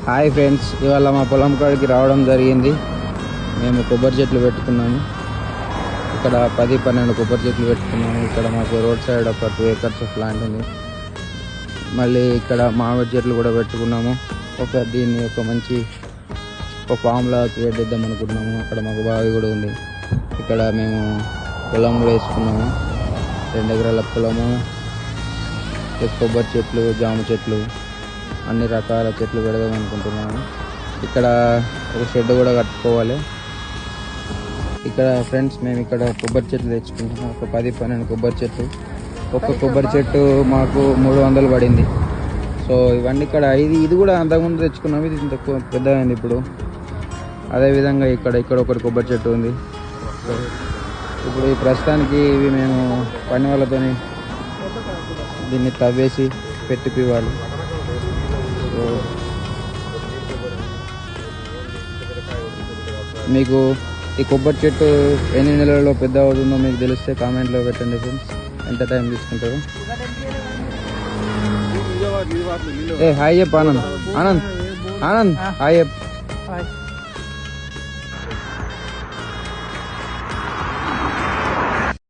Hi friends, ఇవాళ మా పొలం కాడికి రావడం జరిగింది. మేము కొబ్బరి చెట్లు పెట్టుకున్నాము. ఇక్కడ 10-12 కొబ్బరి చెట్లు పెట్టుకున్నాము. ఇక్కడ మాకు రోడ్ సైడ్ ఒక 2 acres ఆఫ్ ల్యాండ్ ఉంది. మళ్ళీ ఇక్కడ మామిడి చెట్లు కూడా పెట్టుకున్నాము. దీన్ని ఒక మంచి ఫామ్లా క్రియేట్ చేద్దాం అనుకుంటున్నాము. అక్కడ మాకు బావి కూడా ఉంది. ఇక్కడ మేము పొలం కూడా వేసుకున్నాము. 2 ఎకరాల పొలము, కొబ్బరి చెట్లు, జామ చెట్లు, అన్ని రకాల చెట్లు పెడదాం అనుకుంటున్నాను. ఇక్కడ ఒక షెడ్ కూడా కట్టుకోవాలి. ఇక్కడ ఫ్రెండ్స్ మేము ఇక్కడ కొబ్బరి చెట్లు తెచ్చుకుంటున్నాం. ఒక 10-12 కొబ్బరి చెట్లు. ఒక్క కొబ్బరి చెట్టు మాకు 300 పడింది. సో ఇవన్నీ ఇక్కడ ఇది కూడా అంతకుముందు తెచ్చుకున్నాం. ఇది ఇంత పెద్ద అయింది ఇప్పుడు. అదేవిధంగా ఇక్కడ ఒకటి కొబ్బరి చెట్టు ఉంది. సో ఇప్పుడు ఈ ప్రస్తుతానికి ఇవి మేము పని వాళ్ళతో దీన్ని తవ్వేసి పెట్టిపివ్వాలి. సో మీకు ఈ కొబ్బరి చెట్టు ఎన్ని నెలల్లో పెద్ద అవుతుందో మీకు తెలిస్తే కామెంట్లో పెట్టండి ఫ్రెండ్స్. ఎంత టైం తీసుకుంటారు? హాయ్ చెప్పు ఆనంద్. హాయ్ చెప్పు.